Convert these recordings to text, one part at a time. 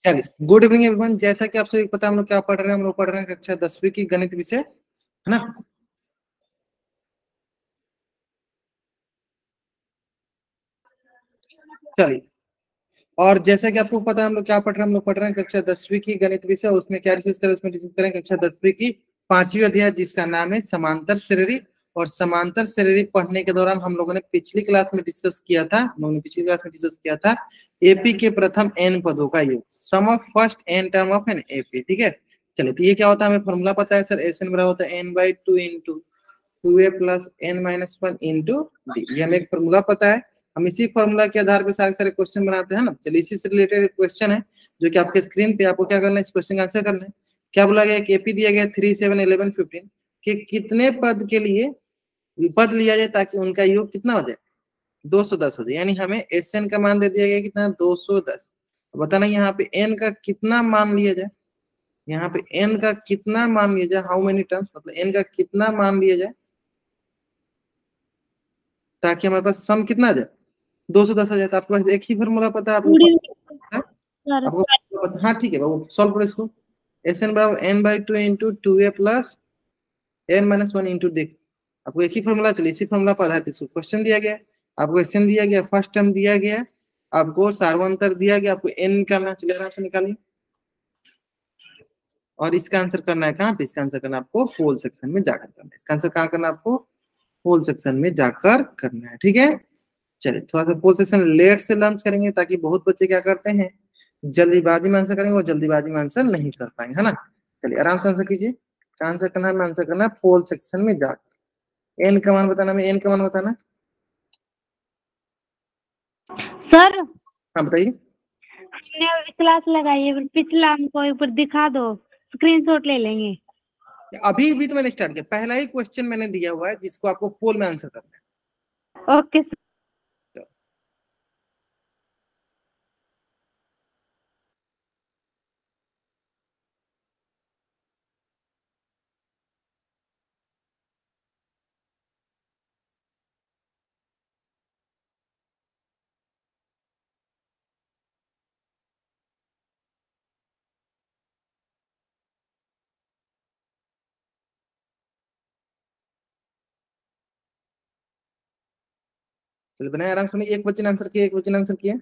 चलिए, good evening everyone. जैसा कि आप सभी को पता है हम लोग क्या पढ़ रहे हैं, हम लोग पढ़ रहे हैं कक्षा 10वीं की गणित विषय, है ना। चलिए, और जैसा कि आपको पता है हम लोग क्या पढ़ रहे हैं, हम लोग पढ़ रहे हैं कक्षा 10वीं की गणित विषय। उसमें क्या डिस्कस करें, उसमें डिस्कस करें कक्षा 10वीं की 5वीं अध्याय, जिसका नाम है समांतर श्रेणी। और समांतर श्रेणी पढ़ने के दौरान हम लोगों ने पिछली क्लास में डिस्कस किया था, हम लोगों ने पिछली क्लास में डिस्कस किया था एपी के प्रथम एन पदों का योग, sum of first n term of n AP. ठीक है, चलिए, तो ये क्या होता है, हमें फॉर्मूला पता है सर, एस एन बराबर होता है n/2 into 2a plus n-1 into D. ये हमें एक फॉर्मूला पता है, हम इसी फॉर्मूला के आधार पर सारे सारे क्वेश्चन बनाते हैं ना। चलिए, इसी से रिलेटेड एक क्वेश्चन है जो कि आपके स्क्रीन पे, आपको क्या करना है, इस क्वेश्चन का आंसर करना है। क्या बोला गया, एपी दिया गया 3, 7, 11, 15 के कितने पद के लिए पद लिया जाए ताकि उनका योग कितना हो जाए, 210 हो जाए। यानी हमें एस एन का मान दे दिया गया कितना, 210। बताना यहाँ पे एन का कितना मान लिया जाए, यहाँ पे एन का कितना मान लिया जाए, हाउ मेनी टर्म्स, मतलब एन का कितना मान लिया जाए ताकि हमारे पास सम कितना आ जाए, 210 आ जाए। तो आपके पास एक ही फॉर्मूला पता है, आपको पता है, सर आपको हाँ ठीक है बाबू, सॉल्व करो इसको। एस एन बराबर n/2 into 2a plus n-1 into D. आपको एक ही फॉर्मूला, चलिए इसी फॉर्मूला पर आधारित इसको क्वेश्चन दिया गया है। आपको एस एन दिया गया, फर्स्ट टर्म दिया गया, आपको सार्वंतर दिया गया, आपको एन निकालना है। चलिए आराम से निकालिए, और इसका आंसर करना है कहाँ पे, इसका आंसर करना है आपको होल सेक्शन में जाकर करना है। इसका आंसर कहाँ करना है आपको, होल सेक्शन में जाकर करना है। ठीक है, चलिए थोड़ा सा होल सेक्शन लेट से लर्न करेंगे ताकि बहुत बच्चे क्या करते हैं, जल्दीबाजी में आंसर करेंगे, वो जल्दीबाजी में आंसर नहीं कर पाएंगे, है ना। चलिए आराम से आंसर कीजिए, क्या आंसर करना है, आंसर करना है होल सेक्शन में जाकर। एन का मान बताना, मैं एन का मान बताना। सर हाँ बताइए। हमने अभी क्लास लगाई है, पिछला हमको एक बार दिखा दो, स्क्रीनशॉट ले लेंगे। अभी भी तो मैंने स्टार्ट किया, पहला ही क्वेश्चन मैंने दिया हुआ है जिसको आपको पोल में आंसर करना है। Okay sir. चलिए बनाए, आराम सुनिए, एक बच्चे ने आंसर किया, एक बच्चे ने आंसर किया।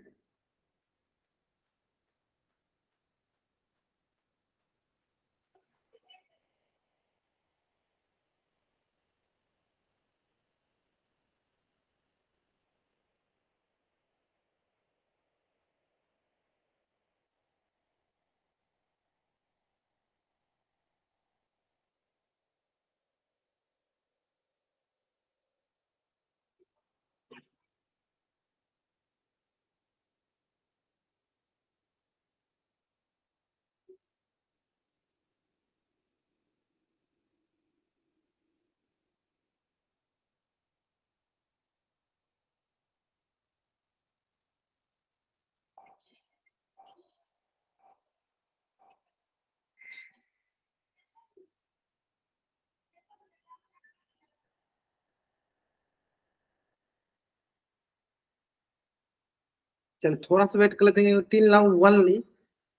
चलिए थोड़ा सा वेट कर लेते हैं। Till now only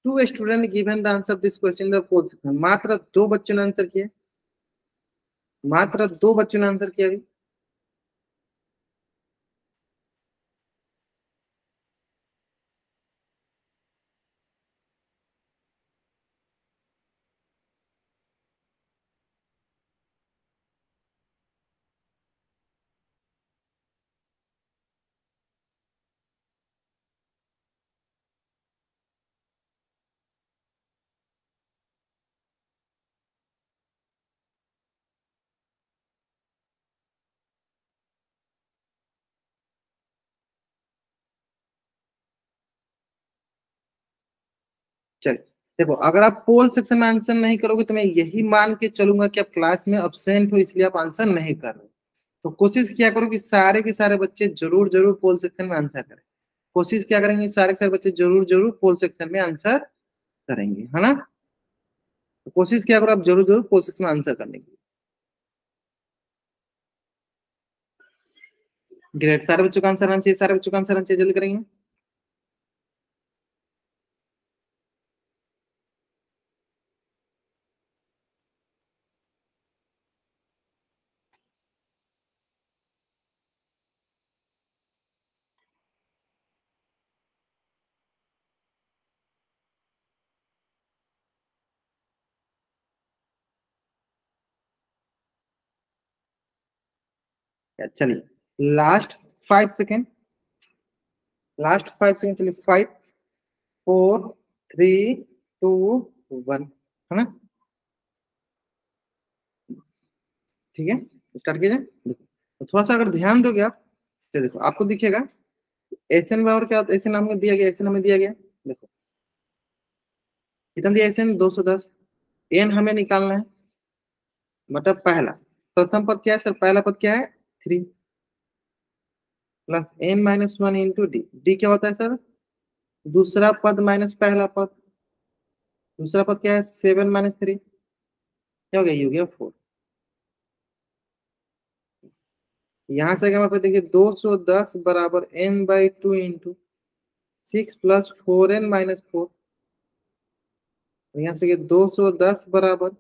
two student given the answer this question the poll section. मात्र दो बच्चों ने आंसर किया, मात्र दो बच्चों ने आंसर किया अभी। चलिए देखो, अगर आप पोल सेक्शन में आंसर नहीं करोगे तो मैं यही मान के चलूंगा कि आप क्लास में अब्सेंट हो, इसलिए आप आंसर नहीं कर रहे हो। तो कोशिश किया करो कि सारे के सारे बच्चे जरूर जरूर पोल सेक्शन में आंसर करें। कोशिश क्या करेंगे, सारे के सारे बच्चे जरूर जरूर पोल सेक्शन में आंसर करेंगे, है ना। तो कोशिश क्या करो आप जरूर जरूर पोल सेक्शन में आंसर करने की। ग्रेट, सारे बच्चों का आंसर आना चाहिए, सारे बच्चों का आंसर आना चाहिए, जल्दी करेंगे। चलिए लास्ट 5 सेकेंड, चलिए 5 4 3 2 1, है ना? ठीक है, स्टार्ट कीजिए। देखो तो थोड़ा सा अगर ध्यान दोगे आप तो देखो आपको दिखेगा एसएन बराबर क्या होता है, एसएन हमें दिया गया, एसएन हमें दिया गया, देखो कितना दिया एसएन 210, एन हमें निकालना है, मतलब पहला प्रथम पद क्या है सर, पहला पद क्या है 3 plus n minus 1 into d, d क्या होता है सर, दूसरा पद माइनस पहला पद, दूसरा पद क्या है 7 माइनस 3, क्या हो गया, ये हो गया 4। यहाँ से अगर हमारे पास देखिए 210 बराबर n by 2 into 6 plus 4n minus 4, यहाँ से 210 बराबर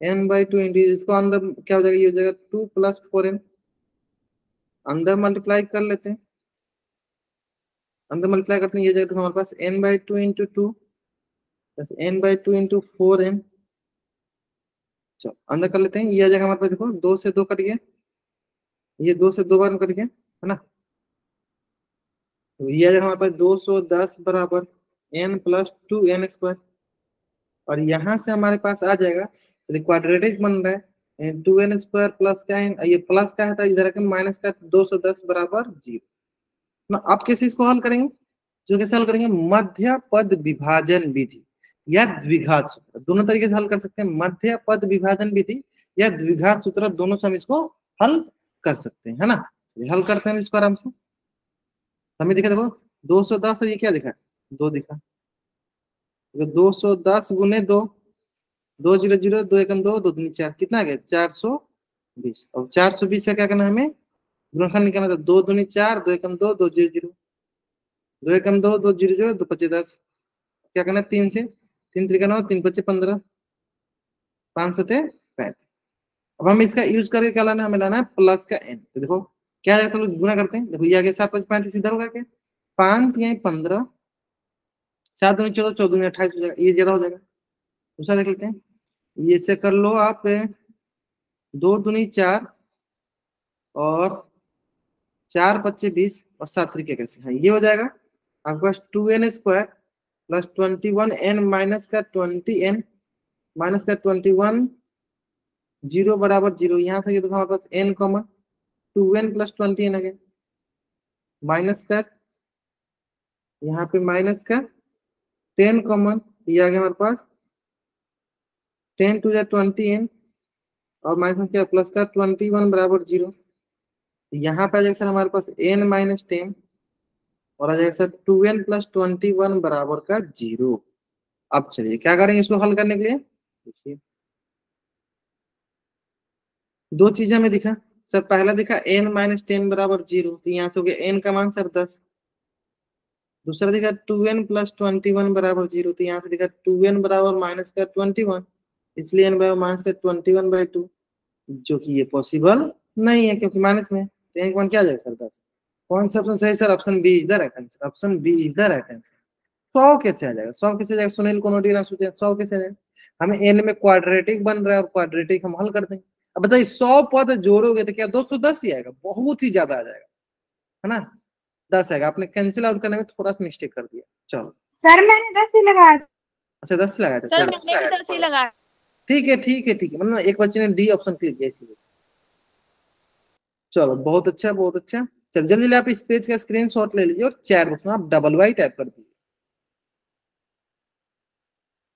n बाई 2 इंटू, इसको अंदर क्या हो जाएगा, ये हो जाएगा 2 प्लस 4n, अंदर मल्टीप्लाई कर लेते हैं, अंदर मल्टीप्लाई करते हैं, ये जाएगा तो हमारे पास n by 2 into 2 plus n by 2 into 4n, चलो अंदर कर लेते हैं, ये आ जाएगा हमारे पास, देखो 2 से 2 कट गया, ये 2 से 2 बार में कट गया, है ना? तो ये आ जाएगा हमारे पास 210 बराबर n प्लस 2n स्क्वायर, और यहाँ से हमारे पास आ जाएगा, चलिए क्वाड्रेटिक बन रहा है 2n स्क्वायर प्लस का n, ये प्लस का है तो इधर का माइनस का, 210 बराबर 0 ना। आप कैसे इसको हल करेंगे, जो कैसे हल करेंगे, मध्य पद विभाजन विधि या द्विघात सूत्र, दोनों तरीके से हल कर सकते हैं, मध्य पद विभाजन विधि या द्विघात सूत्र, दोनों से हम इसको हल कर सकते हैं, है ना? हल करते हैं इसको आराम से, हमें दिखा देखो 210 और ये क्या दिखा, 2 दिखा, 210 गुने 2, 2 0 0 2 एकम 2 2 दूनी 4, कितना आ गया 420, और 420 का क्या करना है हमें, गुणनखंड निकालना था, 2 दूनी 4 2 एकम 2 2 0 0, 2 एकम 2 2 0 0 2 25 10, क्या करना है 3 से, 3 3 9 3 25 15, 5 7 35। अब हम इसका यूज करके क्या लाना है, हमें लाना है प्लस का एन, तो देखो क्या है, तो लोग गुना करते हैं, देखो ये आ गया 7 5 35, इधर होगा क्या 5 3 15, 7 दूनी 14 14 दूनी 28 हो जाएगा, ये ज्यादा हो जाएगा, दूसरा देख लेते हैं, ये से कर लो आप 2 दूनी 4 और 4 25 20 और 7 तरीके कैसे, हाँ ये हो जाएगा आपके पास 2n square plus 21n minus का 20n माइनस का 21 0 बराबर 0, यहाँ से देखो हमारे पास n common 2n plus 20n आ गया, माइनस का यहाँ पे माइनस का 10 कॉमन, ये आ गया हमारे पास 10 टू 20n और माइनस क्या प्लस का 21 बराबर 0, यहाँ पे आ जाएगा सर हमारे पास n माइनस 10 और आ जाएगा सर 2n प्लस 21 बराबर का 0। अब चलिए क्या करेंगे इसको हल करने के लिए, देखिए दो चीजें हमें दिखा सर, पहला दिखा n माइनस 10 बराबर 0, तो यहाँ से हो गया n का मान सर 10, दूसरा दिखा 2n प्लस 21 बराबर 0, तो यहाँ से दिखा 2n बराबर माइनस का 21, इसलिए n बराबर माइनस का 21/2, जो कि ये पॉसिबल नहीं है क्योंकि माइनस में, तो n का मान क्या आ जाएगा सर 10। कौन सा ऑप्शन सही sir, option B is the right answer, option B is the right answer. 100 कैसे आ जाएगा, 100 कैसे आ जाएगा, सुनील कोनोडी ना सोचे 100 कैसे आ जाएगा, हमें n में क्वाड्रेटिक बन रहा है और क्वाड्रेटिक हम हल कर देंगे। अब बताइए 100 पद जोड़ोगे तो क्या 210 ही आएगा, बहुत ही ज्यादा आ जाएगा, है ना? 10 आएगा, आपने कैंसिल आउट करने में थोड़ा सा मिस्टेक कर दिया। चलो सर मैंने 10 ही लगाया। अच्छा 10 लगाया था, सर चलो मैंने भी 10 ही लगाया। ठीक है ठीक है ठीक है, मतलब एक बच्चे ने डी ऑप्शन क्लिक किया इसलिए। चलो बहुत अच्छा बहुत अच्छा, चल जल्दी जल्दी आप इस पेज का स्क्रीनशॉट ले लीजिए और चैट बॉक्स में आप डबल वाई टाइप कर दीजिए,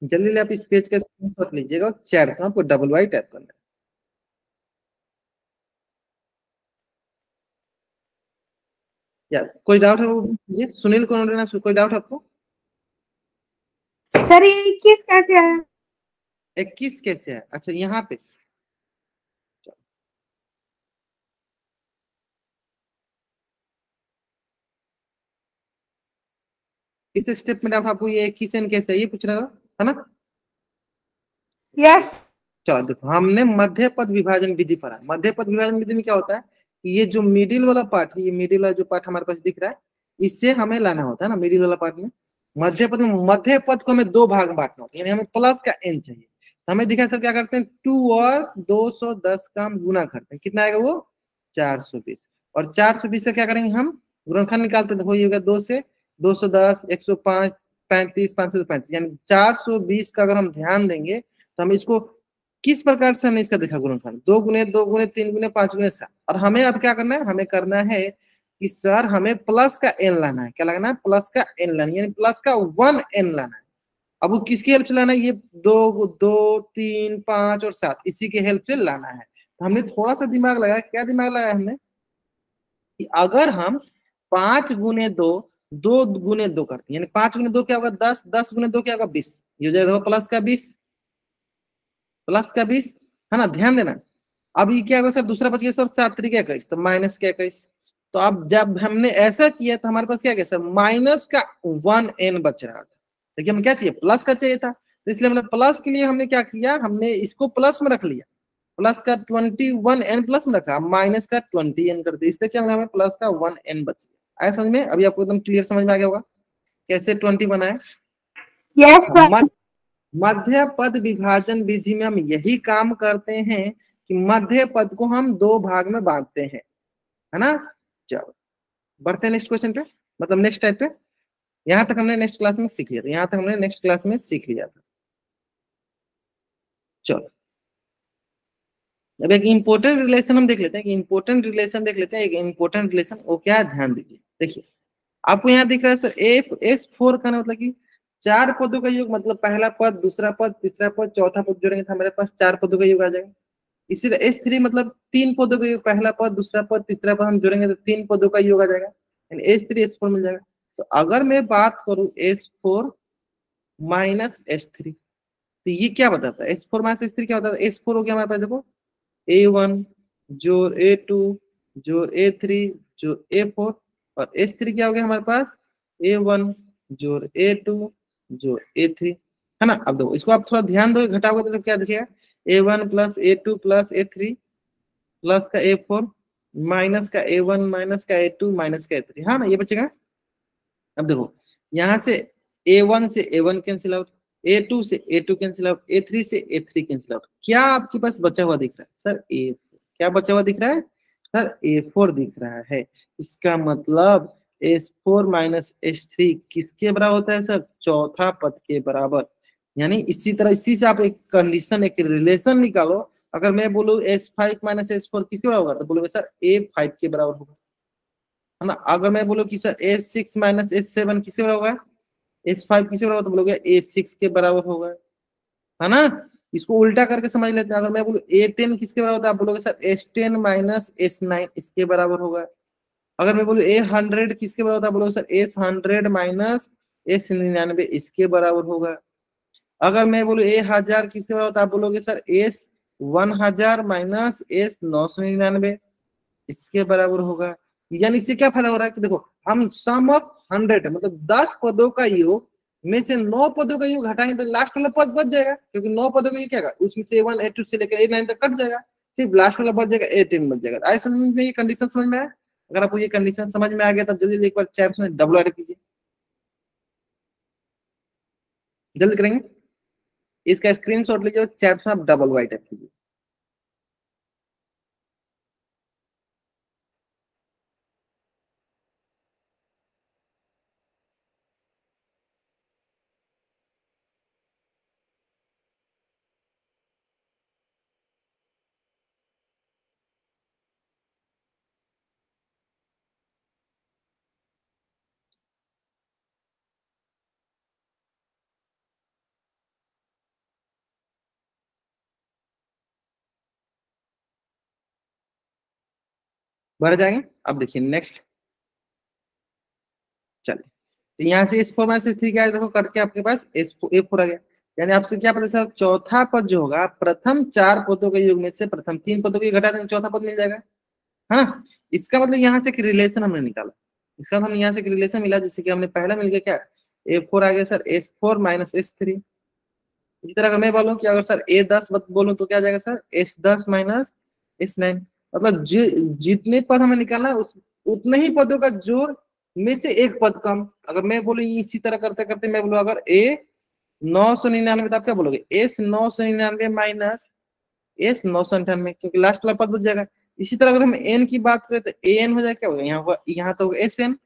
जल्दी जल्दी आप इस पेज का स्क्रीनशॉट लीजिएगा और चैट बॉक्स में आपको डबल वाई टाइप करना है। या कोई डाउट है वो पूछिए, सुनील को कोई डाउट है आपको? सर ये 21 कैसे आया? 21 कैसे है, अच्छा यहाँ पे इस स्टेप में डाउट आपको, ये 21 एन कैसे है ये पूछ रहा है ना? यस चलो देखो हमने मध्य पद विभाजन विधि पढ़ा, मध्य पद विभाजन विधि में क्या होता है कि ये जो मिडिल वाला पार्ट है, ये मिडिल वाला जो पार्ट हमारे पास दिख रहा है, इससे हमें लाना होता है ना, मिडिल वाला पार्ट में मध्य पद को हमें दो भाग में बांटना होता है, यानी हमें प्लस का एन चाहिए, तो हमें दिखा सर क्या करते हैं 2 और 210 का हम गुना करते हैं, कितना आएगा वो 420, और 420 से क्या करेंगे हम गुणनखंड निकालते, देखो ये होगा 2 से 210, 105, 35, 535, यानी 420 का अगर हम ध्यान देंगे तो हम इसको किस प्रकार से हमने इसका देखा गुणनखंड, 2 गुने 2 गुने 3 गुने 5 गुने 7, और हमें अब क्या करना है, हमें करना है कि सर हमें प्लस का n लाना है, क्या लाना है, प्लस का n लाना है, यानी प्लस का 1n लाना है। अब वो किसकी हेल्प से लाना है, ये 2 2 3 5 और 7 इसी के हेल्प से लाना है। तो हमने थोड़ा सा दिमाग लगाया, क्या दिमाग लगाया हमने कि अगर हम 5 गुने 2 2 गुने 2 करते हैं, यानी 5 गुने 2 क्या होगा 10, 10 गुने 2 क्या होगा 20, ये हो जाएगा प्लस का 20, प्लस का 20, है ना, ध्यान देना। अब ये क्या होगा सर, दूसरा बच गया सर 7 तरीके 21, तो माइनस का 21। तो अब जब हमने ऐसा किया तो हमारे पास क्या गया सर, माइनस का 1n बच रहा था, देखिए हमें क्या चाहिए, प्लस का चाहिए था, तो इसलिए हमने प्लस के लिए हमने क्या किया, हमने इसको प्लस में रख लिया, प्लस का 21n प्लस में रखा, माइनस का 20n कर दिया, इससे क्या हमें प्लस का 1n बच गया। आया समझ में, अभी आपको एकदम क्लियर समझ में आ गया होगा कैसे 20 बना है। यस मध्य पद विभाजन विधि में हम यही काम करते हैं कि मध्य पद को हम 2 भाग में बांटते हैं, है ना। चलो बढ़ते हैं नेक्स्ट क्वेश्चन पे, मतलब नेक्स्ट टाइप पे। यहां तक हमने नेक्स्ट क्लास में सीख लिया था, यहां तक हमने नेक्स्ट क्लास में सीख लिया था। चलो अब एक इंपॉर्टेंट रिलेशन हम देख लेते हैं, कि इंपॉर्टेंट रिलेशन देख लेते हैं, एक इंपॉर्टेंट रिलेशन वो क्या है, ध्यान दीजिए। देखिए आपको यहाँ दिख रहा है सर S4 का मतलब कि 4 पदों का योग, मतलब पहला पद, दूसरा पद, तीसरा पद, चौथा पद जोड़ेंगे तो हमारे पास 4 पदों का योग आ जाएगा। इसीलिए S3 मतलब 3 पदों का योग, पहला पद, दूसरा पद, तीसरा पद हम जोड़ेंगे तो 3 पदों का योग आ जाएगा, यानी S3 S4 मिल जाएगा। तो अगर मैं बात करूं S4 माइनस S3, तो ये क्या बताता है, S4 माइनस S3 क्या बताता है, S4 हो गया हमारे पास देखो A1 जोड़ A2 जोड़ A3 जोड़ A4, और S3 क्या हो गया हमारे पास A1 जोड़ A2 जोड़ A3, है ना। अब देखो इसको आप थोड़ा ध्यान दो, घटाओगे तो क्या दिखेगा, A1 plus A2 plus A3 plus का A4 माइनस का A1 माइनस का A2 माइनस का A3, हाँ ना, ये बचेगा। अब देखो यहाँ से A1 से A1 कैंसिल आउट, A2 से A2 कैंसिल आउट, A3 से A3 कैंसिल आउट, क्या आपके पास बचा हुआ दिख रहा है सर, A4, क्या बचा हुआ दिख रहा है सर, A4 दिख रहा है। इसका मतलब S4 माइनस S3 किसके बराबर होता है सर, चौथा पद के बराबर। यानी इसी तरह इसी से आप एक कंडीशन, एक रिलेशन निकालो, अगर मैं बोलूँ S5 माइनस S4 किसके बराबर होगा, तो बोलोगे सर A5 के बराबर होगा, है ना। अगर मैं बोलूँ कि सर S6 माइनस S7 किसके बराबर होगा, S5 किसके बराबर, तो बोलोगे A6 के बराबर होगा, है ना। इसको उल्टा करके समझ लेते हैं, अगर मैं बोलूँ A10 किसके बराबर होता है, आप बोलोगे सर S10 माइनस S9 इसके बराबर होगा। अगर मैं बोलूँ A100 किसके बराबर होता है, बोलोगे सर S100 माइनस S99 इसके बराबर होगा। अगर मैं बोलूँ A1000 किसके बराबर होता है, आप बोलोगे सर S1000 माइनस S999 इसके बराबर होगा। यानी इससे क्या फायदा हो रहा है कि देखो हम सम ऑफ 100 मतलब 10 पदों का योग में से 9 पदों का योग हटाएंगे तो लास्ट वाला पद बच जाएगा, क्योंकि 9 पदों का योग क्या होगा, उसमें से A1 A2 से लेकर A9 तक कट जाएगा, सिर्फ लास्ट वाला बच जाएगा A10 बच जाएगा। आए समझ में, ये कंडीशन समझ में आया। अगर आपको ये कंडीशन समझ में आ गया तब जल्दी एक बार चैप्स में डबल ऐड कीजिए, जल्दी करेंगे। इसका स्क्रीनशॉट लीजिए और चैट्स में आप डबल वाइट टाइप कीजिए। बढ़ जाएंगे। अब देखिए नेक्स्ट, चलिए तो यहाँ से S4 माइनस S3 क्या है, देखो कट के आपके पास A4 आ गया। यानी आपसे क्या पता चला, चौथा पद जो होगा प्रथम 4 पदों के योग में से प्रथम 3 पदों को घटा देंगे, चौथा पद मिल जाएगा, है ना। इसका मतलब यहाँ से एक रिलेशन हमने निकाला, इसका हम यहाँ से एक रिलेशन मिला, जैसे कि हमने पहला मिल गया क्या, A4 आ गया सर S4 माइनस S3। इसी तरह अगर मैं बोलूँ कि अगर सर A10 बोलूँ तो क्या आ जाएगा सर S10 माइनस S9, मतलब जितने पद हमें निकालना है उतने ही पदों का जोड़ में से एक पद कम। अगर मैं बोलूँ इसी तरह करते करते मैं बोलूँ अगर A999 तो आप क्या बोलोगे S999 माइनस S998, क्योंकि लास्ट वाला पद बच जाएगा। इसी तरह अगर हम एन की बात करें तो ए एन हो जाए, क्या होगा यहाँ तो एस एन,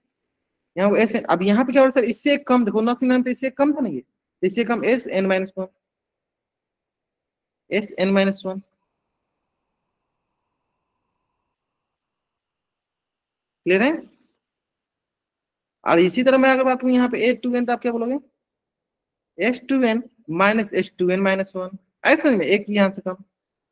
यहाँ वो एस एन। अब यहाँ पे क्या हो रहा है सर, इससे कम, देखो 9 तो इससे कम था ना, ये इससे कम S N minus one, S N minus one, clear है। और इसी तरह मैं अगर बात करूँ यहाँ पे ए टू एन, तो आप क्या बोलोगे, S two n minus S two n minus one, ऐसा में एक यहाँ से कम।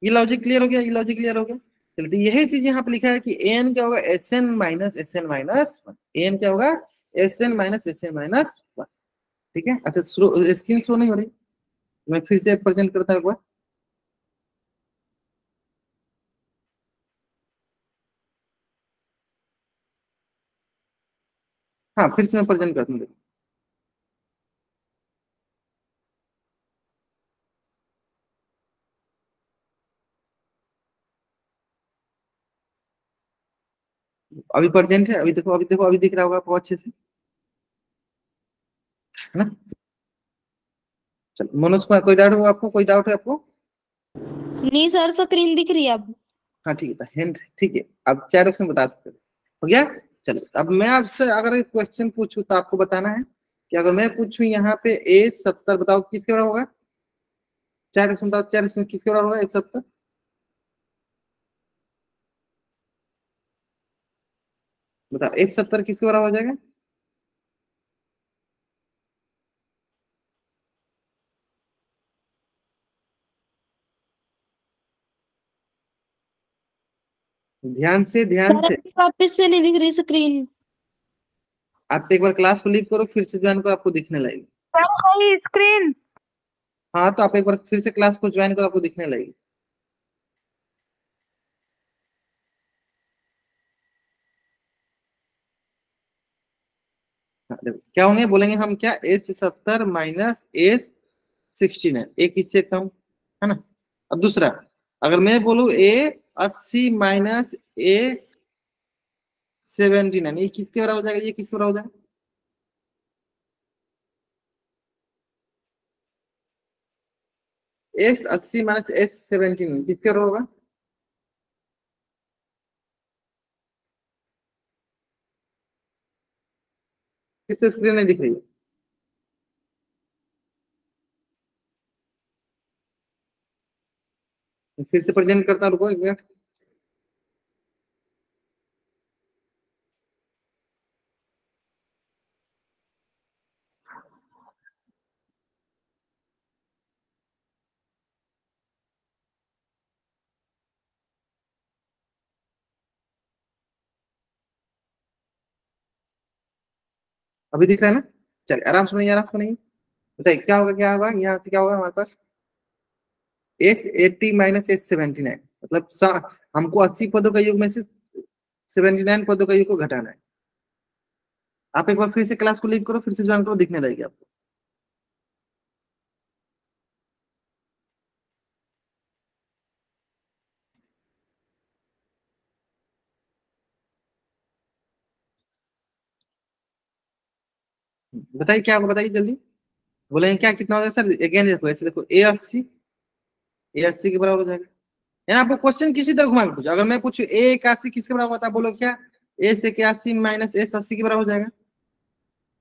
ये लॉजिक क्लियर हो गया, ये लॉजिक क्लियर हो गया। चलिए, तो यही चीज यहाँ पे लिखा है कि एन क्या होगा, S N minus S N minus one, n क्या होगा, S N minus S N minus one. ठीक है, अच्छा स्क्रीन शो नहीं हो रही, मैं फिर से प्रेजेंट करता हूँ एक बार। हाँ, फिर से मैं प्रेजेंट करता हूँ, देखो। अभी प्रेजेंट है, अभी देखो, अभी देखो, अभी दिख रहा होगा आपको अच्छे से, है ना। चलो मनोज कुमार, कोई डाउट हो आपको, कोई डाउट है आपको? नहीं सर, स्क्रीन दिख रही है अब। हाँ ठीक है, हिंट ठीक है, अब चार ऑप्शन बता सकते हो गया। चलो, अब मैं आपसे अगर एक क्वेश्चन पूछूं तो आपको बताना है कि अगर मैं पूछूं यहाँ पे ए 70, बताओ किसके बराबर होगा। चार ऑप्शन बताओ, चार ऑप्शन किसके बराबर होगा ए 70? बताओ ए 70 किसके बराबर हो जाएगा? ध्यान से, ध्यान सर से। अभी वापस से नहीं दिख रही स्क्रीन। आप एक बार क्लास को लीव करो, फिर से ज्वाइन करो, आपको दिखने लगेगी। सर वही स्क्रीन। हाँ, तो आप एक बार फिर से क्लास को ज्वाइन करो, आपको दिखने लगेगी। हाँ, देखो क्या होंगे, बोलेंगे हम क्या, एस 70 माइनस एस 69, एक इससे कम, है ना। अब दूसरा, अगर मैं बोलूं ए 80 माइनस ए 79, ये किसके बराबर हो जाएगा, ये किसके बराबर हो जाएगा? एस 80 माइनस एस 79 किसके बराबर होगा? किससे स्क्रीन नहीं दिख रही है? फिर से प्रेजेंट करता हूं, रुको एक मिनट। अभी दिख रहा है ना? चलिए, आराम से नहीं, आराम से नहीं। बताइए क्या होगा, क्या होगा यहाँ से, क्या होगा हमारे पास, एस 80 माइनस एस 79, मतलब हमको 80 पदों का योग में से 79 पदों का योग को घटाना है। आप एक बार फिर से क्लास को लीव करो, फिर से ज्वाइन करो, दिखने लगेगी आपको। बताइए क्या होगा, बताइए जल्दी। बोलेंगे क्या, कितना हो जाएगा सर, अगेन देखो, ऐसे देखो, ए 80 के बराबर हो जाएगा। है ना, आपको क्वेश्चन किसी तरह घुमा के पूछो, अगर मैं पूछू ए 81 किसके बराबर होता है, बोलो क्या, ए से 81 माइनस एस 80 के बराबर हो जाएगा।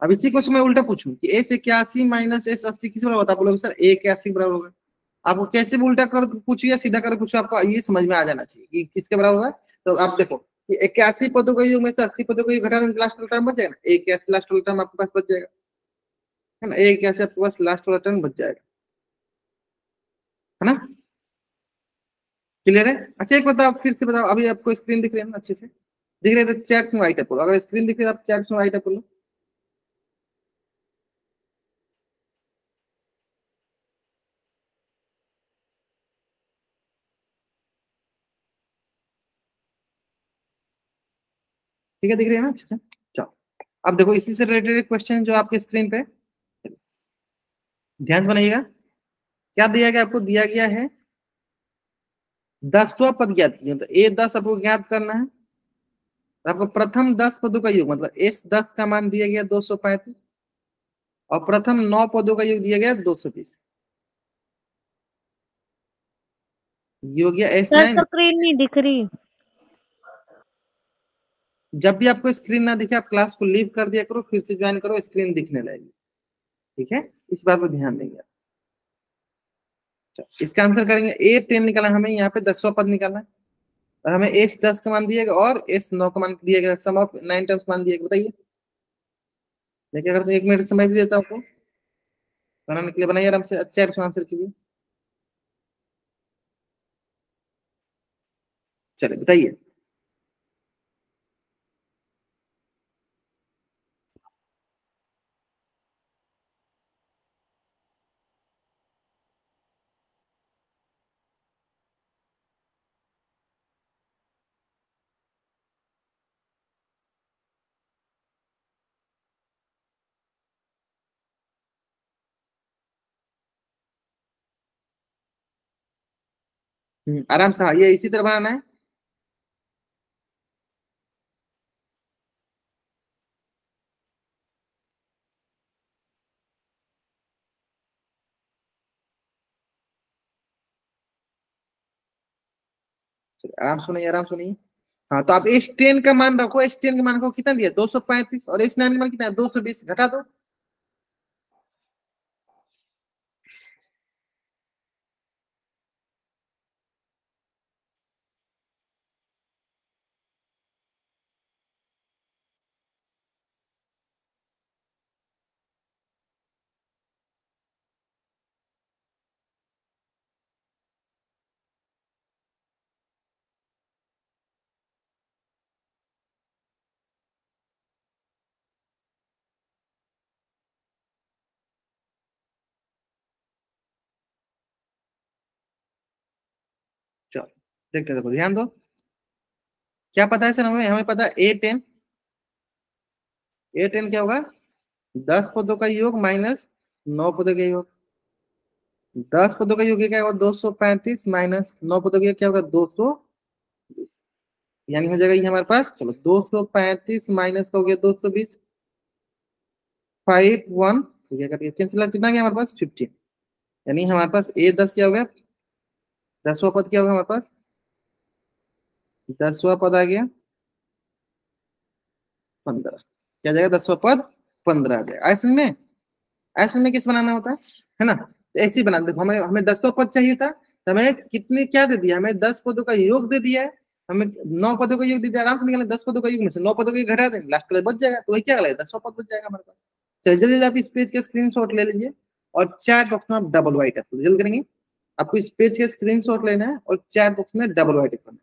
अब इसी क्वेश्चन में उल्टा पूछूं कि ए से 81 माइनस एस 80 किसके बराबर होता है, बोलोगे सर ए 81 के बराबर होगा। आपको कैसे भी उल्टा कर पूछो या सीधा कर पूछो, आपको ये समझ में आ जाना चाहिए कि किसके बराबर होगा। तो आप देखो कि 81 पदों का योग में से 80 पदों का योग घटा दें, लास्ट वाला टर्म बच जाएगा ना, ए 81 लास्ट वाला टर्म आपके पास बच जाएगा, है ना, ए 81 आपके पास लास्ट वाला टर्म बच जाएगा, है ना। क्लियर है। अच्छा एक बताओ, फिर से बताओ, अभी आपको स्क्रीन दिख रही है ना अच्छे से, दिख रही है तो चैट में वाइट करो, अगर स्क्रीन दिख रही है आप चैट में वाइट करो। ठीक है, दिख रही है ना अच्छे से। चलो, अब देखो इसी से रिलेटेड क्वेश्चन जो आपके स्क्रीन पे, ध्यान से बनाइएगा। क्या दिया गया आपको, दिया गया है 10वां पद ज्ञात कीजिए, तो ए 10 आपको ज्ञात करना है। तो आपको प्रथम 10 पदों का योग, मतलब एस 10 का मान दिया गया 235, और प्रथम 9 पदों का योग दिया गया 220। ये हो गया एस सर 9। स्क्रीन नहीं दिख रही। जब भी आपको स्क्रीन ना दिखे आप क्लास को लीव कर दिया करो, फिर से ज्वाइन करो, स्क्रीन दिखने लगेगी। ठीक है, इस बात पर ध्यान देंगे आप। चलो, इसका आंसर करेंगे। A10 निकालना, हमें यहाँ पे 10वां पद निकालना है, और हमें S10 का मान दिया गया और S9 का मान दिया गया, सम ऑफ 9 टर्म्स मान दिया गया। बताइए, देखिए अगर तो 1 मिनट समय भी देता हूँ आपको बनाने के लिए, बनाइए आराम से, अच्छा आंसर कीजिए। चलिए बताइए। आराम से, हाँ, ये इसी तरह बनाना है। चलिए, आराम सुनिए, आराम सुनिए। हाँ, तो आप S10 का मान रखो, S10 का मान को कितना दिया, 235, और S9 का मान कितना है, 220, घटा दो। चलो देखते देखो, ध्यान दो। क्या पता है सर हमें, हमें पता है A10। A10 क्या होगा, 10 पदों का योग माइनस 9 पदों का योग। 10 पदों का योग क्या होगा, 235 माइनस 9 पदों का योग क्या होगा, 220। यानी हो जाएगा ये हमारे पास, चलो 235 माइनस का हो गया 220, 51, तो क्या करिए कैंसिल, कितना गया हमारे पास, 15। यानी हमारे पास A10 क्या हो गया, 10वां पद क्या होगा हमारे पास, 10वां पद आ गया 15। क्या जाएगा, 10वां पद 15 आ जाएगा। ऐसे में, ऐसे में किस बनाना होता है ना, तो ऐसे ही बना, देखो हमें हमें 10वां पद चाहिए था, तो हमें कितने क्या दे दिया, हमें 10 पदों का योग दे दिया है। हमें 9 पदों का योग दे दिया, आराम से निकालें, 10 पदों का योग में से 9 पदों का योग घटा दें, लास्ट के लिए बच जाएगा, तो वही क्या लगेगा, 10वां पद बच जाएगा हमारे पास। चलिए जल्दी जल्दी आप इस पेज का स्क्रीनशॉट ले लीजिए, और चैट बॉक्स में आप डबल वाइट कर जल्दी करेंगे। आपको इस पेज का स्क्रीनशॉट लेना है और चैट बॉक्स में डबल वाइट करना है।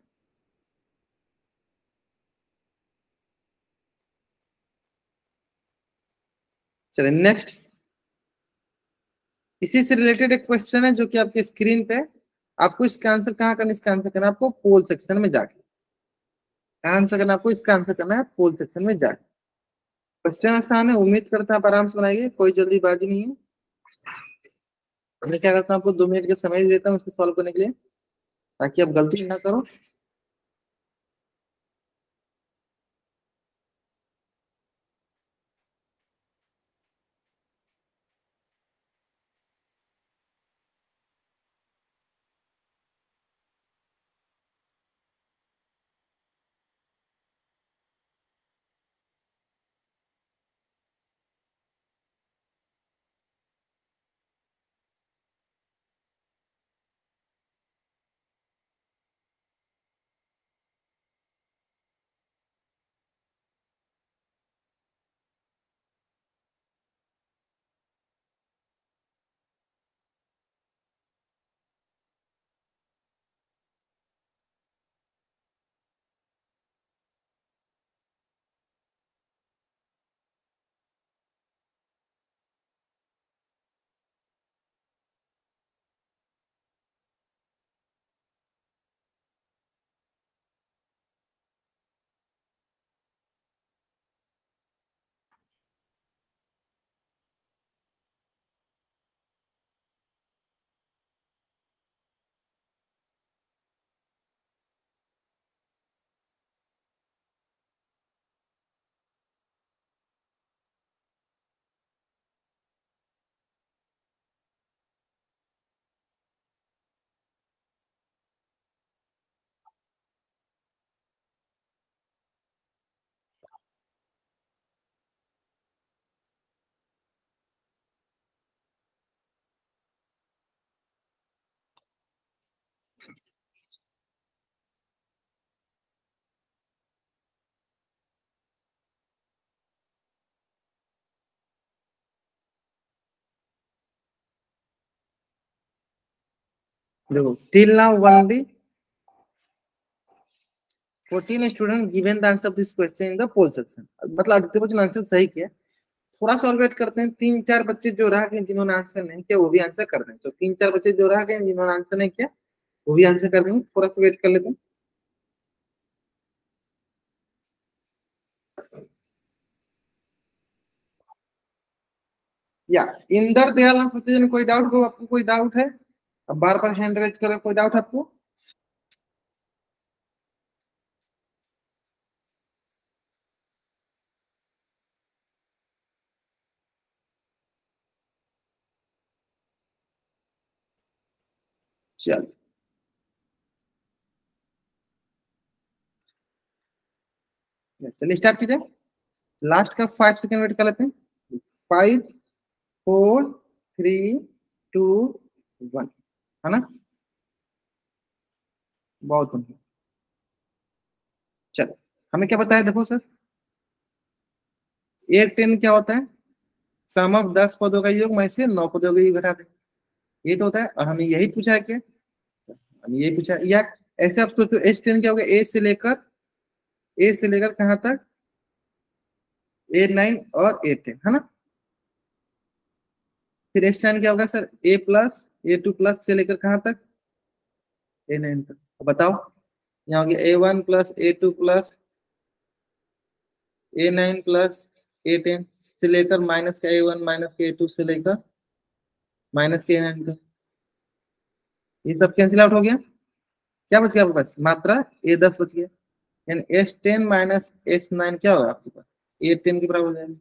चलिए नेक्स्ट, इसी से रिलेटेड एक क्वेश्चन है जो कि आपके स्क्रीन पे, आपको इसका आंसर कहाँ करना है, इसका आंसर करना है आपको पोल सेक्शन में जाके, आंसर करना आपको, इसका आंसर करना है पोल सेक्शन में जाके। क्वेश्चन आसान है, उम्मीद करता हूँ आप आराम से बनाइए, कोई जल्दीबाजी नहीं है। मैं क्या करता हूँ, आपको 2 मिनट का समय भी देता हूँ इसको सॉल्व करने के लिए, ताकि आप गलती ना करो। देखो, till now only 14 student given the answer of this question in the poll section. मतलब आदित्य बच्चन आंसर सही किया। थोड़ा सा और वेट करते हैं, 3-4 बच्चे जो रह गए जिन्होंने आंसर नहीं किया वो भी आंसर कर दें। तो 3-4 बच्चे जो रह गए जिन्होंने आंसर नहीं किया वो भी आंसर कर देंगे। थोड़ा सा वेट कर लेते हैं। या इंदर दयाल नाम सोचे कोई डाउट हो आपको? कोई डाउट है? अब बार बार हैंड रेज करो, कोई डाउट आपको? चलो चलिए स्टार्ट कीजिए। लास्ट का 5 सेकंड वेट कर लेते हैं। 5, 4, 3, 2, 1, है ना? बहुत बढ़िया। चलो, हमें क्या बताया देखो सर, 8 10 क्या होता है? सम ऑफ 10 पदों का योग में से 9 पदों का योग घटा दें। ये तो होता है। और हमें यही पूछा है क्या? हमें यही पूछा है। या ऐसे आप सोचो, S10 क्या होगा? ए से लेकर कहाँ तक? A9 और A10, है ना? फिर S9 क्या होगा सर? A+A2+ से लेकर कहाँ तक? A9 तक। बताओ, यहाँ हो गया A1+A2+A9+A10 से लेकर माइनस का A1 माइनस के A2 से लेकर माइनस के A9 तक। ये सब कैंसिल आउट हो गया। क्या बच गया आपके पास? मात्रा A10 बच गया। यानी S10 - S9 क्या होगा आपके पास? A10 के बराबर हो जाएगा।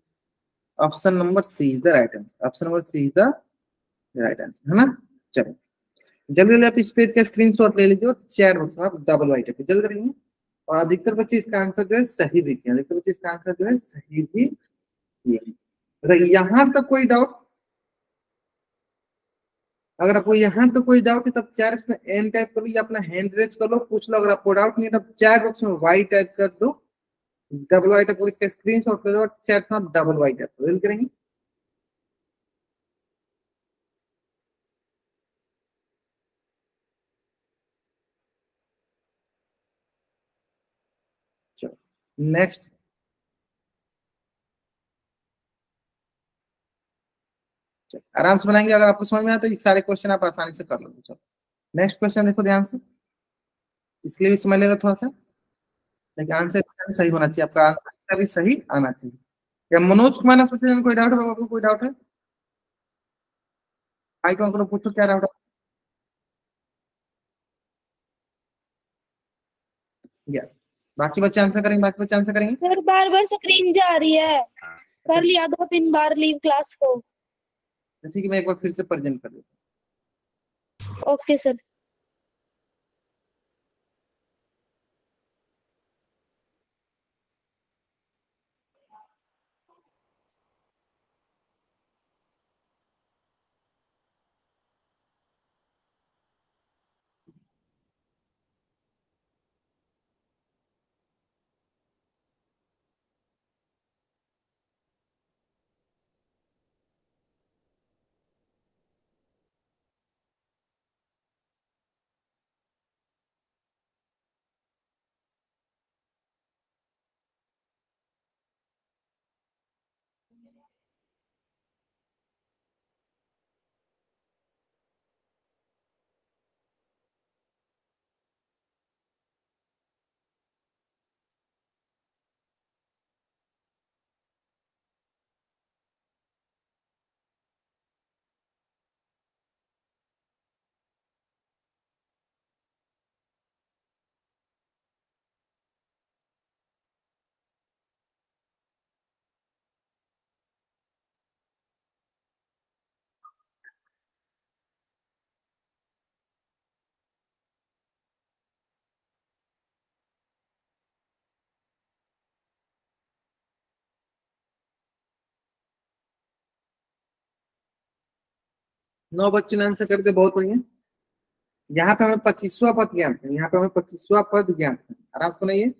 Option number C is the right answer. Option number C is the right answer, है ना? चलो, जल्दी जल्दी आप इस पेज का स्क्रीनशॉट ले लीजिए और चैट बॉक्स में आप डबल वाइट पे जल्द करेंगे। और अधिकतर बच्चे इसका आंसर जो है सही भी किए। अधिकतर बच्चे इसका आंसर जो है सही भी किए। मतलब यहाँ तक कोई डाउट? अगर आपको यहाँ तो कोई डाउट है तब चैट बॉक्स में एन टाइप कर लो या अपना हैंड रेज कर लो, पूछ लो। अगर आपको डाउट नहीं है तब चैट बॉक्स में वाई टाइप कर दो, डबल वाई टाइप, इसका स्क्रीनशॉट कर दो और चैट में डबल वाई टाइप कर करेंगे। चलो नेक्स्ट। आराम से बनाएंगे। अगर आपको समझ में आता है तो ये सारे क्वेश्चन आप आसानी से कर लोगे। चलो नेक्स्ट क्वेश्चन देखो ध्यान से। इसके लिए भी समझ लेगा थोड़ा सा, लेकिन आंसर इसका भी सही होना चाहिए। आपका आंसर इसका भी सही आना चाहिए। या मनोज कुमार ने पूछे, कोई डाउट है? आपको कोई डाउट है? आई कौन करो, पूछो क्या डाउट है? या बाकी बच्चे आंसर करेंगे, बाकी बच्चे आंसर करेंगे। सर बार बार स्क्रीन जा रही है। अच्छा, कर लिया 2 3 बार लीव क्लास को। तो ठीक है, मैं एक बार फिर से प्रेजेंट कर देता ओके सर। 9 बच्चे ने आंसर कर दिया, बहुत बढ़िया। यहाँ पे हमें 25वां पद ज्ञान था, यहाँ पे हमें 25वां पद ज्ञान था। आराम से सुनाइए।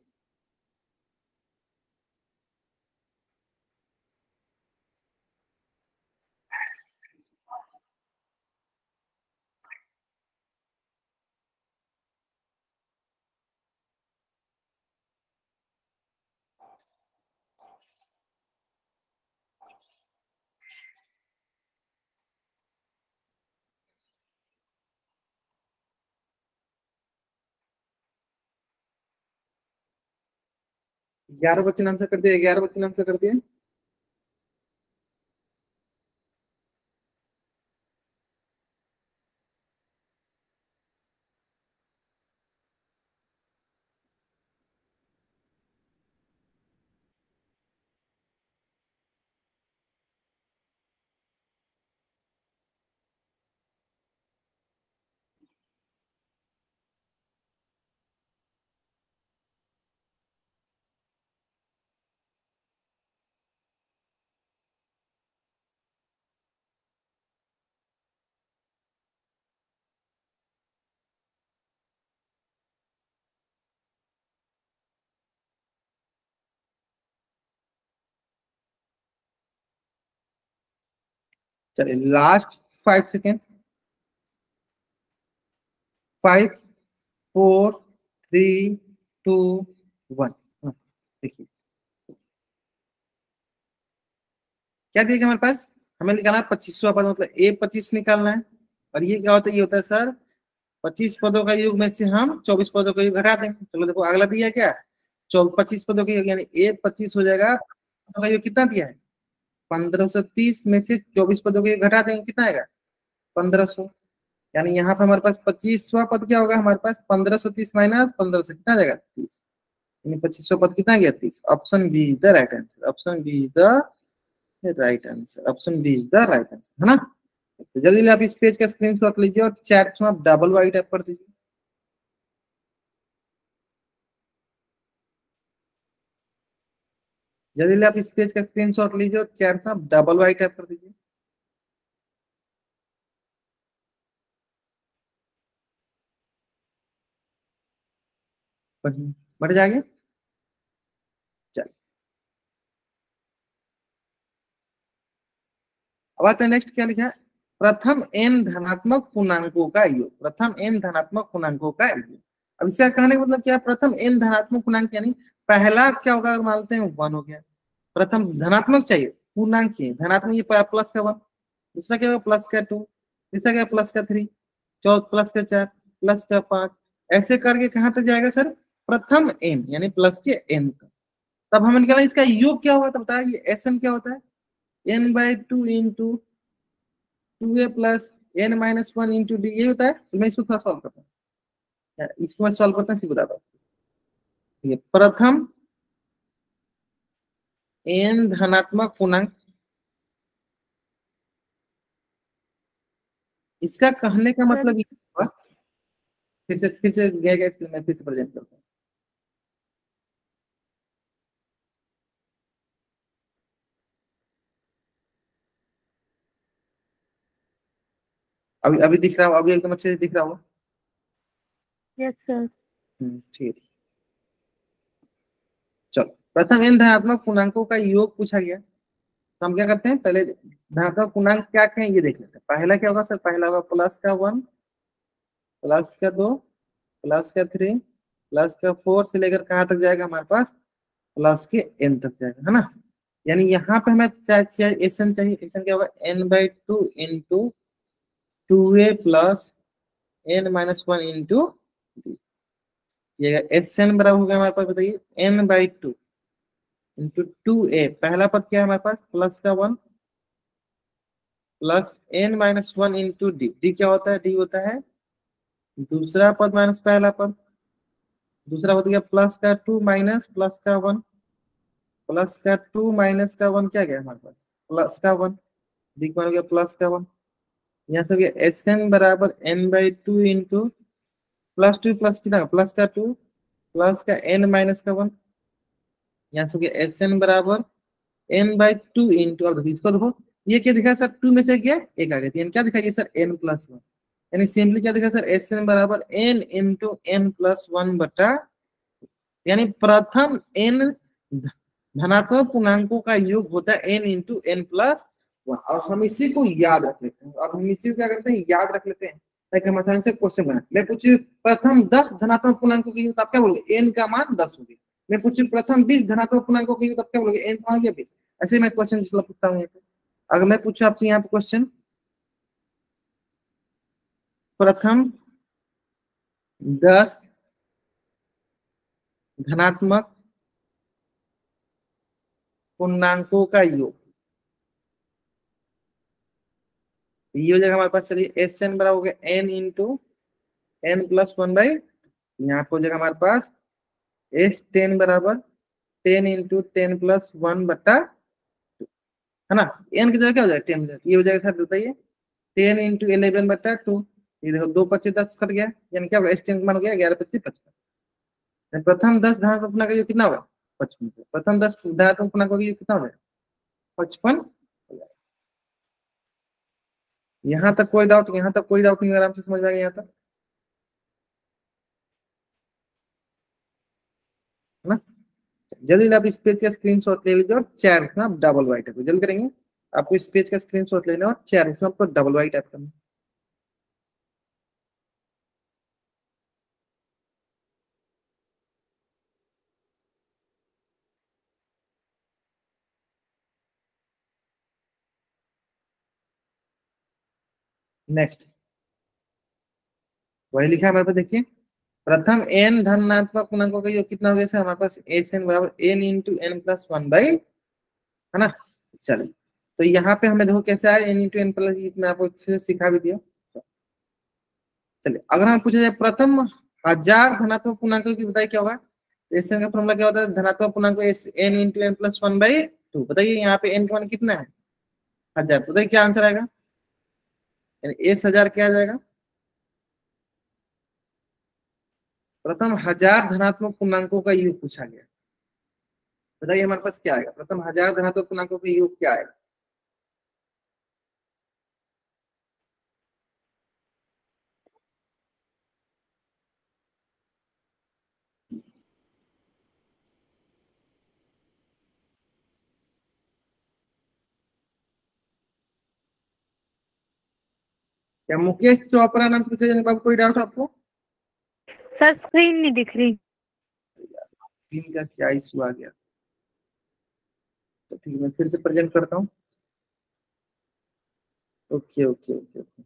ग्यारह बच्चों ने आंसर कर दिया, 11 बच्चों ने आंसर कर दिया। चलिए लास्ट 5 सेकेंड। 5, 4, 3, 2, 1। देखिए क्या दिया हमारे पास, हमें निकालना है 25वां पद, मतलब A25 निकालना है। और ये क्या होता है, ये होता है सर 25 पदों का योग में से हम 24 पदों का योग घटा देंगे। चलो देखो अगला दिया क्या, 25 पदों का योग, यानी A25 हो जाएगा, पदों का योग कितना दिया है 1530 में से 24 पदों का योग घटा देंगे, कितना आएगा 1500। यानी यहाँ पे हमारे पास 25वां पद क्या होगा हमारे पास, 1530 माइनस 1500 कितना आ जाएगा 30। यानी 25वां पद कितना गया 30। Option B is the right answer, option B is the right answer, option B is the right answer, है ना। तो जल्दी जल्दी आप इस पेज का स्क्रीनशॉट लीजिए और चैट में आप डबल वाई टाइप कर दीजिए। जल्दी जल्दी आप इस पेज का स्क्रीनशॉट लीजिए और चैट में आप डबल वाई टाइप कर दीजिए। बढ़ जाएंगे। चल अब आते हैं नेक्स्ट, क्या लिखा है, प्रथम n धनात्मक पूर्णांकों का योग, प्रथम n धनात्मक पूर्णांकों का योग। अब इसका कहने का मतलब क्या है, प्रथम n धनात्मक पूर्णांक यानी पहला क्या होगा, अगर मानते हैं 1 हो गया, प्रथम धनात्मक चाहिए, पूर्णांक चाहिए धनात्मक, ये प्लस का 1, दूसरा क्या होगा प्लस का 2, तीसरा क्या प्लस का 3, चौथा प्लस का 4, प्लस का 5, ऐसे करके कहाँ तक जाएगा सर, प्रथम n यानी प्लस के n तक। तब हमें निकाला इसका योग क्या होगा, तो बताया ये Sn क्या होता है, n/2 into 2a plus n-1 into d, ये होता है। तो मैं इसको थोड़ा सॉल्व करता हूँ, इसको मैं सॉल्व करता हूँ फिर बताता हूँ। ये प्रथम n धनात्मक पूर्णांक, इसका कहने का मतलब ये हुआ, फिर से गया इसलिए मैं फिर से प्रेजेंट करता हूँ। अभी अभी दिख रहा हो, अभी एकदम अच्छे से दिख रहा हो। Yes sir. ठीक। चलो प्रथम n धनात्मक पूर्णांकों का योग पूछा गया, तो हम क्या करते हैं, पहले धनात्मक पूर्णांक क्या क्या है ये देख लेते हैं। पहला क्या होगा सर, पहला होगा प्लस का 1, प्लस का 2, प्लस का 3, प्लस का 4 से लेकर कहाँ तक जाएगा हमारे पास, प्लस के n तक जाएगा, है ना। यानी यहाँ पे हमें चाहिए एसन, चाहिए एसन क्या होगा, n/2 into 2a plus n-1 into d। ये एस एन बराबर हो गया हमारे पास, बताइए n/2 इंटू 2a, पहला पद क्या है हमारे पास प्लस का 1, plus n-1 into d, d क्या होता है, डी होता है दूसरा पद माइनस पहला पद, दूसरा पद क्या प्लस का 2 माइनस प्लस का 1, प्लस का 2 माइनस का 1 क्या गया हमारे पास प्लस का 1, डी का मान हो गया प्लस का 1। यहाँ से हो गया एस एन बराबर n/2 इंटू प्लस 2 प्लस कितना प्लस का 2 प्लस का n-1, यहाँ से हो गया एस एन बराबर n/2 इंटू, अब देखो इसको देखो, ये क्या दिखा सर, 2 में से क्या एक आ गया, यानी क्या दिखाई सर n+1। यानी सिंपली क्या देखा सर, एस एन बराबर n into N plus one बटा, यानी प्रथम एन धनात्मक पूर्णांकों का योग होता है n into N plus one, और हम इसी को याद रख लेते हैं। अब हम इसी को क्या करते हैं, याद रख लेते हैं, ताकि हम आसानी से क्वेश्चन बनाए। मैं पूछी प्रथम 10 धनात्मक पूर्णांकों की योग, तो आप क्या बोलोगे, एन का मान 10 होगी। मैं पूछी प्रथम 20 धनात्मक पूर्णांकों की योग, तो आप क्या बोलोगे, एन का मान 20। ऐसे मैं क्वेश्चन पूछता हूँ। अगर मैं पूछूं आपसे यहाँ पे क्वेश्चन, प्रथम 10 धनात्मक पूर्णांकों का योग, ये हो जाएगा हमारे पास, चलिए एस एन बराबर हो गया n into N plus one by, यहाँ पे हो जाएगा हमारे पास एस टेन बराबर 10 इंटू 10 प्लस 1 बटा, है ना। एन की जगह क्या हो जाएगा, 10 हो जाएगा, ये हो जाएगा सर बताइए 10 इंटू 11 बटा 2। ये देखो 2 25 10 कट गया, यानी क्या होगा, एस टेन का मान हो गया 11 25 55। प्रथम 10 धनात्मक पूर्णांक का योग कितना होगा, 55। प्रथम 10 धनात्मक पूर्णांकों का योग कितना हो जाएगा, 55। यहाँ तक कोई डाउट, यहाँ तक कोई डाउट नहीं, आराम से समझ आ गया यहाँ तक, है ना। जल्दी आप इस पेज का स्क्रीनशॉट ले लीजिए और चैट में आप डबल वाइट है जल्दी करेंगे। आपको इस पेज का स्क्रीनशॉट लेना और चैट में आपको डबल वाइट ऐड करना। नेक्स्ट वही लिखा है हमारे पास, देखिए प्रथम एन धनात्मक पूर्णांकों का योग कितना हो गया सर, हमारे पास एस एन बराबर n into N plus one by, है ना। चलिए, तो यहाँ पे हमें देखो कैसे आया, एन इंटू एन प्लस, मैं आपको अच्छे से सिखा भी दिया। चलिए, अगर हम पूछा जाए प्रथम 1000 धनात्मक पूर्णांकों की, बताइए क्या होगा। एस एन का फॉर्मूला क्या होता है, धनात्मक पूर्णांक S n into N plus one by two. बताइए यहाँ पे एन का मान कितना है, 1000। बताइए क्या आंसर आएगा, यानी एस 1000 क्या आ जाएगा, प्रथम 1000 धनात्मक पूर्णांकों का योग पूछा गया। बताइए हमारे पास क्या आएगा, प्रथम 1000 धनात्मक पूर्णांकों का योग क्या आएगा। क्या मुकेश चोपड़ा नाम से पूछा जाने बाबू, कोई डाउट आपको। सर स्क्रीन नहीं दिख रही। इनका क्या इशू आ गया, तो ठीक है मैं फिर से प्रेजेंट करता हूँ। ओके ओके ओके ओके,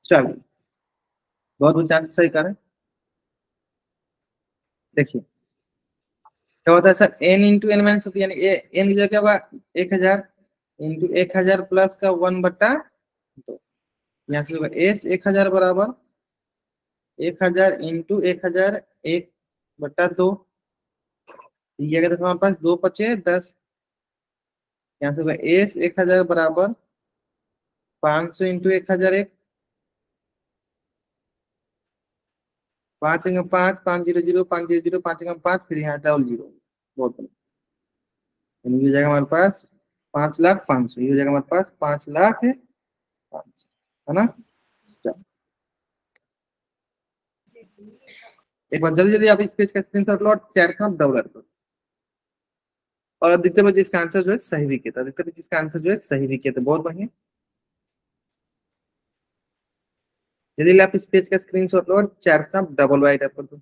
चलिए बहुत बहुत चांस सही करें। देखिए क्या होता है sir, n into n minus होती है, यानी एन की जगह क्या होगा, 1000 इंटू 1000 प्लस का 1/2। यहाँ से होगा एस 1000 बराबर 1000 इंटू 1000 1/2। ये अगर हमारे पास 2 × 5 = 10। यहाँ से होगा एस 1000 बराबर 500 इंटू 1001। 5 × 5 500 500 5 × 5, फिर यहाँ डबल जीरो। बहुत बढ़िया, यानी ये हो जाएगा हमारे पास 5,05,000। ये हो जाएगा हमारे पास 5,05,000, है ना। चलो, एक बार जल्दी जल्दी आप इस पेज का स्क्रीनशॉट लो और चैट का डबल करो। और अधिकतर बच्चे इसका आंसर जो है सही भी किया था, अधिकतर बच्चे इसका आंसर जो है सही भी किया था, बहुत बढ़िया। जल्दी आप इस पेज का स्क्रीनशॉट लो और चैट का डबल वाइट कर दो।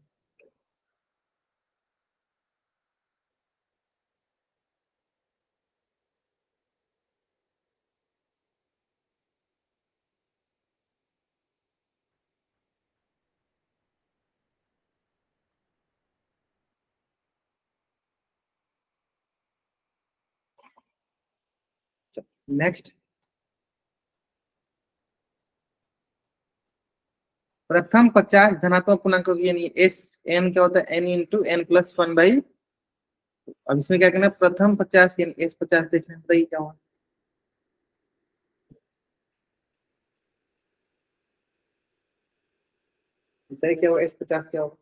नेक्स्ट, प्रथम 50 धनात्मक पूर्णांकों की यानी एस एन क्या होता है, n into N plus one by. अब इसमें क्या करना है, प्रथम 50 यानी एस 50 देखना है, बताइए क्या हुआ। बताइए क्या हुआ, एस 50 क्या होगा।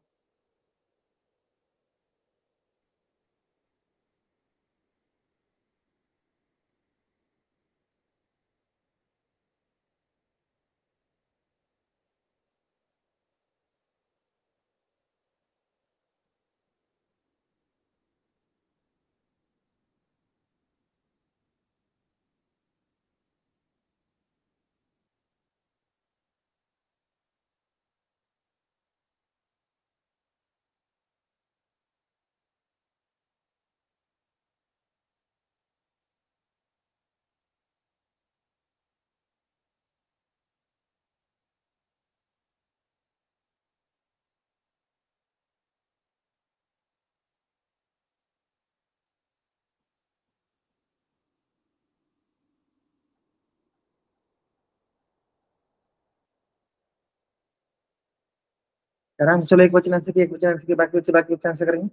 आराम से चलो, एक क्वेश्चन आंसर किया, एक क्वेश्चन आंसर किया, बाकी बच्चे आंसर करेंगे।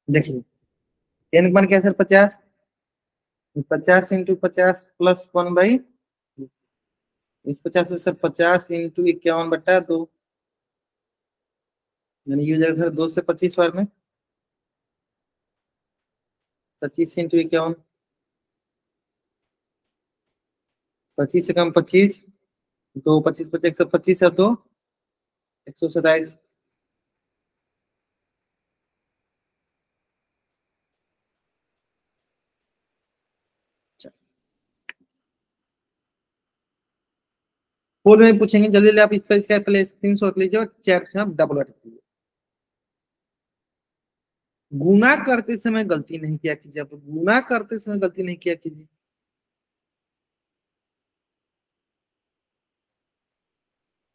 देखिए, एन का मान क्या है sir, 50। 50 into 50 plus one by, इस 50 में सर 50 इंटू 51/2, यानी ये हो जाएगा सर 2 से 25 बार में, 25 इंटू 51, 25 से कम 25, दो 25 25 125 है, तो 127। बोल में पूछेंगे, जल्दी जल्दी आप इस पर इसका पहले स्क्रीनशॉट लीजिए और चैट में आप डबल अटैक कीजिए। गुना करते समय गलती नहीं किया कीजिए, आप गुना करते समय गलती नहीं किया कीजिए।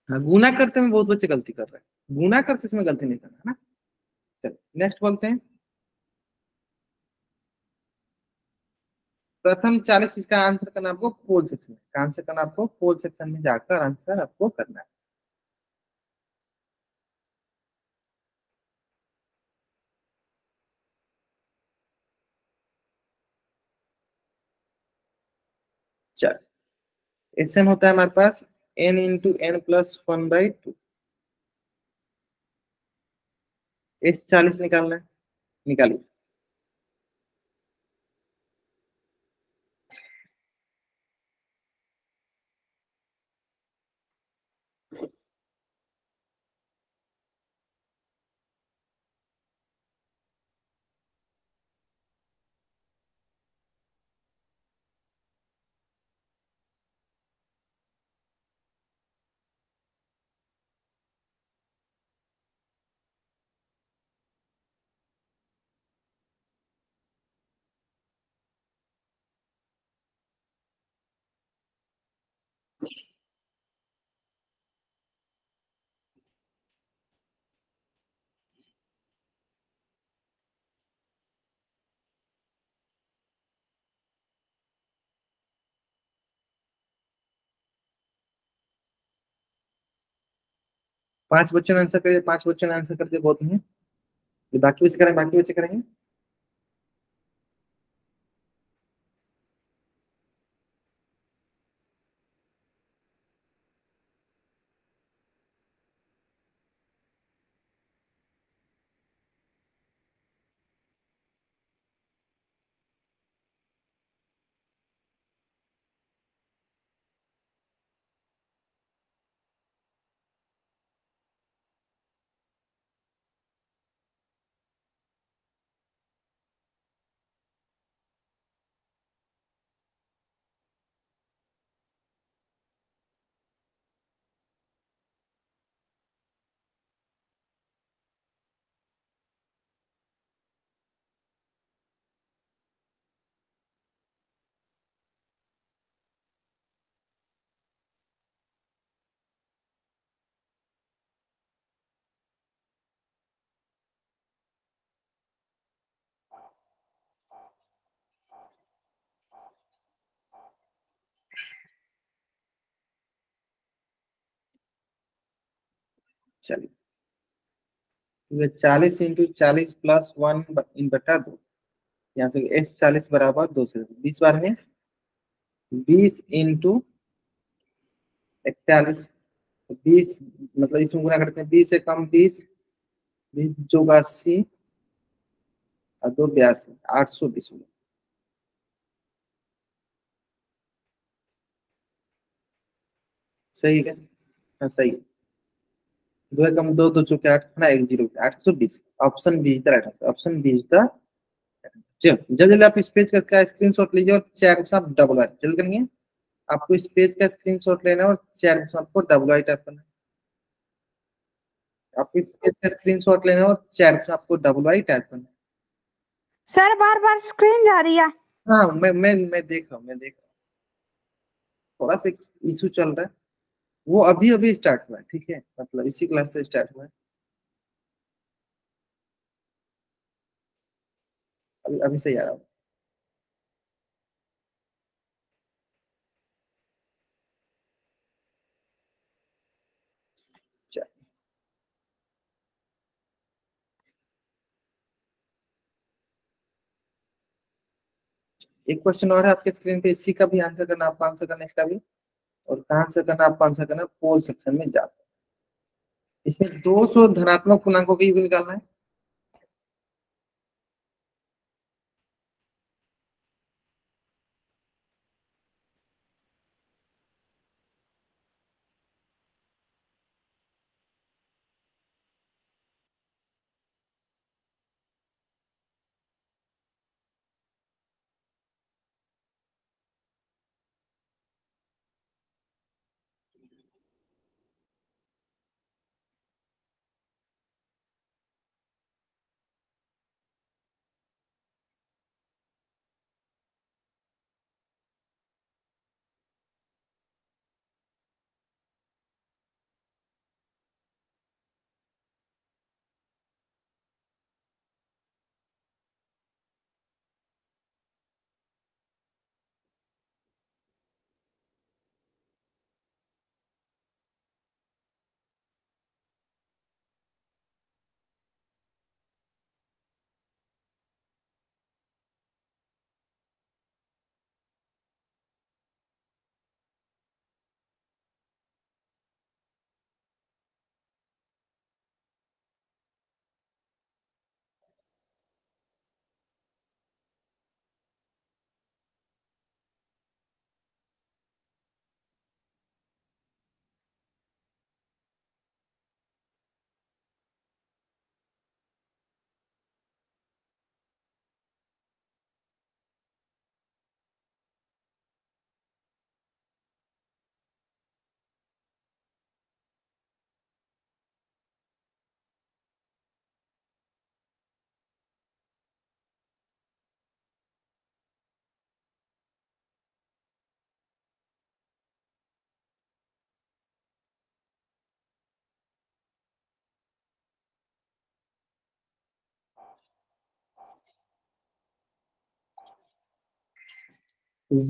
हाँ, गुना करते में बहुत बच्चे गलती कर रहे हैं, गुना करते समय गलती नहीं करना है ना। चलिए नेक्स्ट बोलते हैं, प्रथम 40 इसका आंसर करना आपको पोल सेक्शन में, आंसर करना आपको पोल सेक्शन में जाकर आंसर आपको करना है। चल, एस एन होता है हमारे पास N into N plus one by two, S 40 निकालना है, निकालिए। 5 बच्चों ने आंसर कर दिया, 5 बच्चों ने आंसर कर दिया, बहुत नहीं है। बाकी बच्चे करेंगे, बाकी बच्चे करेंगे। चलिए, तो 40 इंटू 40 प्लस 1 इन बटा 2, यहाँ से एस 40 बराबर 2 से 20 बार में 20 इंटू 41, 20 मतलब इसमें गुना करते हैं 20 से कम 20, 20 जो 80 और 2 82, 820 में। सही है, हाँ सही है। दो एकम दो, दो चौके आठ, ना एक zero, 820। Option B is the right answer, option B is the. चलो जल्दी जल्दी आप इस पेज का स्क्रीनशॉट लीजिए और चैट में आप डबल राइट जल्दी करेंगे। आपको इस पेज का स्क्रीनशॉट लेना है और चैट में आपको डबल राइट टाइप करना है। आपको इस पेज का स्क्रीनशॉट लेना है और चैट में आपको डबल राइट टाइप करना है। सर बार बार स्क्रीन जा रही है। हाँ मैं देख रहा हूँ, मैं देख रहा हूँ। थोड़ा सा इशू चल रहा है, वो अभी अभी स्टार्ट हुआ है, ठीक है, मतलब इसी क्लास से स्टार्ट हुआ है। अभी अभी सही आ रहा हूँ। चलिए, एक क्वेश्चन और है आपके स्क्रीन पे, इसी का भी आंसर करना, आपको आंसर करना है इसका भी। और कहाँ आंसर करना, आपको आंसर करना पोल सेक्शन में जाकर। इसमें 200 धनात्मक पूर्णांकों का योग निकालना है।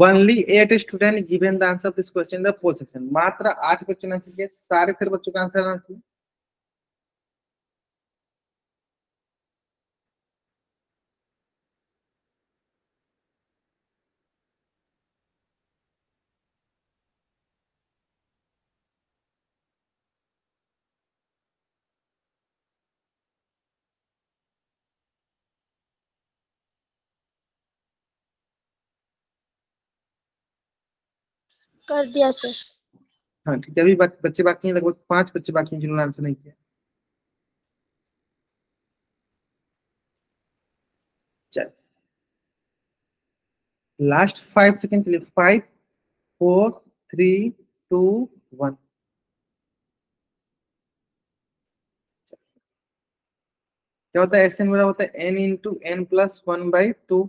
Only 8 student given the answer of this question in the poll section. मात्र 8 बच्चों ने आंसर किया, सारे सिर्फ बच्चों का आंसर आना चाहिए। कर दिया सर। हाँ ठीक है, अभी बच्चे बाकी हैं, लगभग 5 बच्चे बाकी हैं जिन्होंने आंसर नहीं किया। चल, लास्ट 5 सेकंड के लिए, 5 4 3 2 1। क्या होता है, एस एन बराबर होता है एन इंटू एन प्लस 1/2।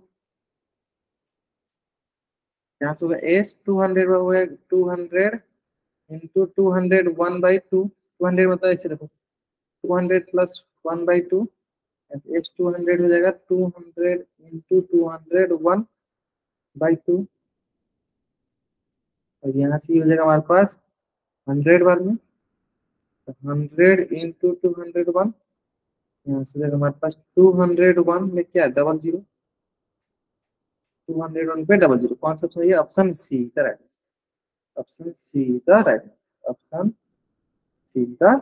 यहाँ तो एस 200 हुआ, 200 इंटू 200 1/2। 200 मतलब ऐसे देखो, 200 प्लस 1/2, एच 200 हो जाएगा 200 इंटू 200 1/2। और यहाँ से हो जाएगा हमारे पास 100 बार में, 100 इंटू 201, यहाँ से देखो हमारे पास 201 में क्या है, 00, 201 पे 00, कौन सा सही है? Option see the right, option see the right, option see the,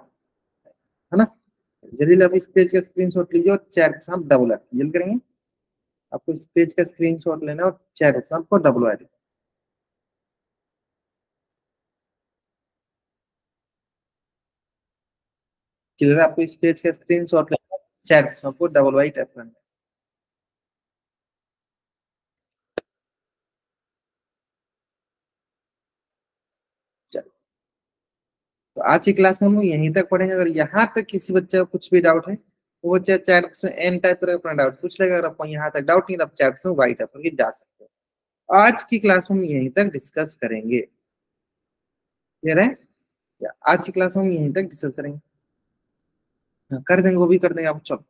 है ना। जल्दी आप इस पेज का स्क्रीनशॉट लीजिए और चैट पे हम डबल जल्द करेंगे। आपको इस पेज का स्क्रीनशॉट लेना है और चैट पे आपको डबल ऐड, क्लियर है? आपको इस पेज का स्क्रीनशॉट लेना है, चैट पे आपको डबल वाई टैप करना है। चलो, तो आज की क्लास में हम लोग यहीं तक पढ़ेंगे। अगर यहाँ तक किसी बच्चे को कुछ भी डाउट है, वो बच्चा चैट बॉक्स में एन टाइप करके अपना डाउट पूछ लेगा। अगर आपको यहाँ तक डाउट नहीं तो आप चैट बॉक्स में वाई टाइप करके जा सकते हो। आज की क्लास में हम यहीं तक डिस्कस करेंगे, क्लियर है? या आज की क्लास में हम यहीं तक डिस्कस करेंगे, हाँ, कर देंगे, वो भी कर देंगे आप। चलो